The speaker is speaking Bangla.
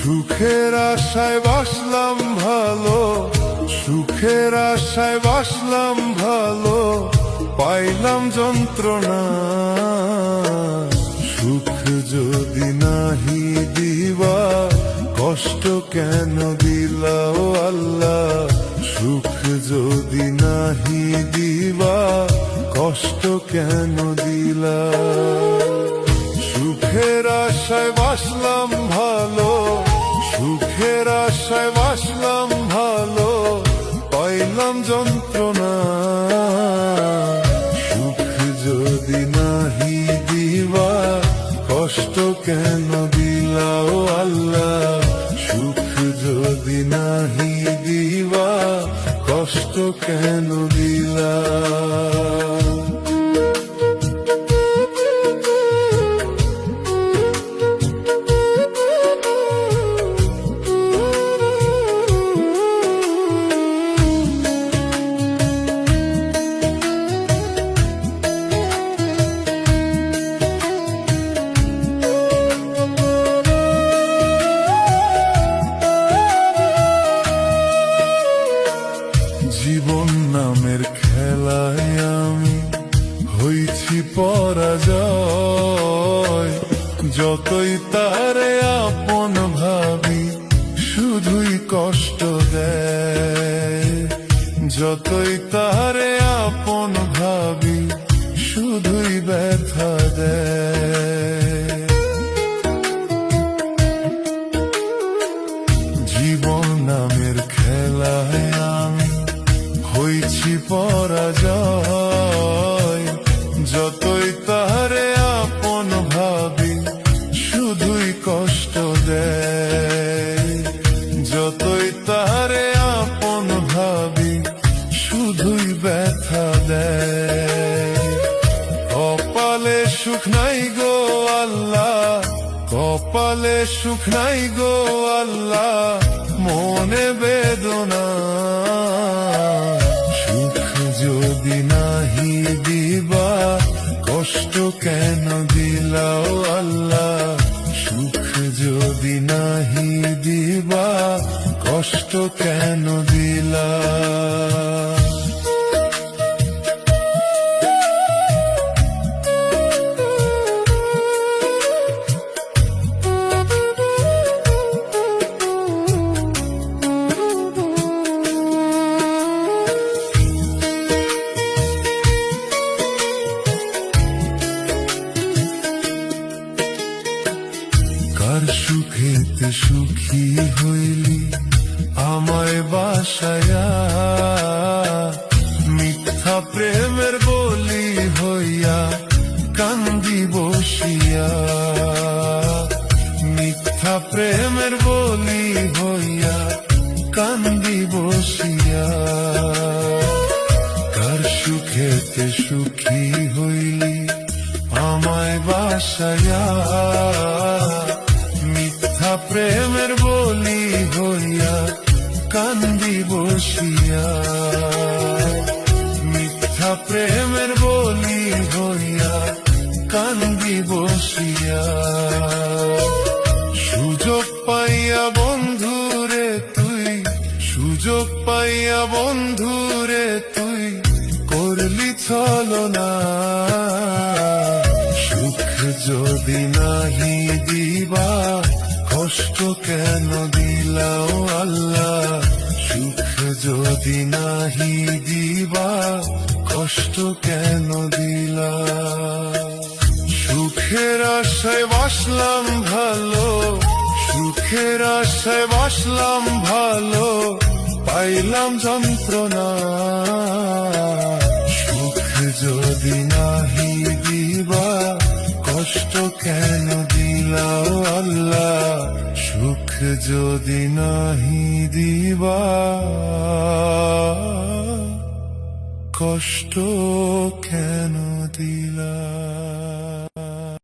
সুখের আশায় বাসলাম ভালো, সুখের আশায় বাসলাম ভালো, পাইলাম যন্ত্রণা। সুখ যদি নাহি দিবা, কষ্ট কেন দিলা ও আল্লাহ? সুখ যদি নাহি দিবা, কষ্ট কেন দিলা? সুখের আশায় বাসলাম ভালো, সুখের আশায় বাসলাম ভালো, পাইলাম যন্ত্রণা। সুখ যদি নাহি দিবা, কষ্ট কেন দিলা ও আল্লাহ? সুখ যদি নাহি দিবা, কষ্ট কেন দিলা? জীবন নামের খেলায় আমি হইছি পরাজয়। যতই তারে আপন ভাবি, শুধুই কষ্ট দেয়। যতই তারে আপন ভাবি, শুধুই ব্যথা দেয়। জীবন নামের খেলায় আমি হইছি পরাজয়। যতই তারে আপন ভাবি, শুধুই কষ্ট দেয়। যতই তারে আপন ভাবি, শুধুই ব্যথা দেয়। কপালে সুখ নাই গো আল্লাহ, কপালে সুখ নাই গো আল্লাহ, মনে বেদনা। সুখ যদি নাহি দিবা, কষ্ট কেন দিলা ও আল্লাহ? সুখ যদি নাহি দিবা, কষ্ট কেন দিলা? কার সুখেতে সুখী হইলি আমায় বাসায়া? মিথ্যা প্রেমের বলি হইয়া কান্দি বসিয়া। মিথ্যা প্রেমের বলি হইয়া কান্দি বসিয়া। কার সুখেতে সুখী হইলি আমায় বাসায়া? মিথ্যা প্রেমের বলি হইয়া কান্দি বসিয়া। মিথ্যা প্রেমের বলি হইয়া কান্দি বসিয়া। সুযোগ পাইয়া বন্ধুরে তুই, সুযোগ পাইয়া বন্ধুরে তুই করলি ছলনা। সুখ যদি নাহি দিবা, কষ্ট কেন দিলা ও আল্লাহ? সুখ যদি নাহি দিবা, কষ্ট কেন দিলা? সুখের আশায় বাসলাম ভালো, সুখের আশায় বাসলাম ভালো, পাইলাম যন্ত্রণা। সুখ যদি নাহি দিবা, কষ্ট কেন দিলা ও আল্লাহ? সুখ যদি নাহি দিবা, কষ্ট কেন দিলা?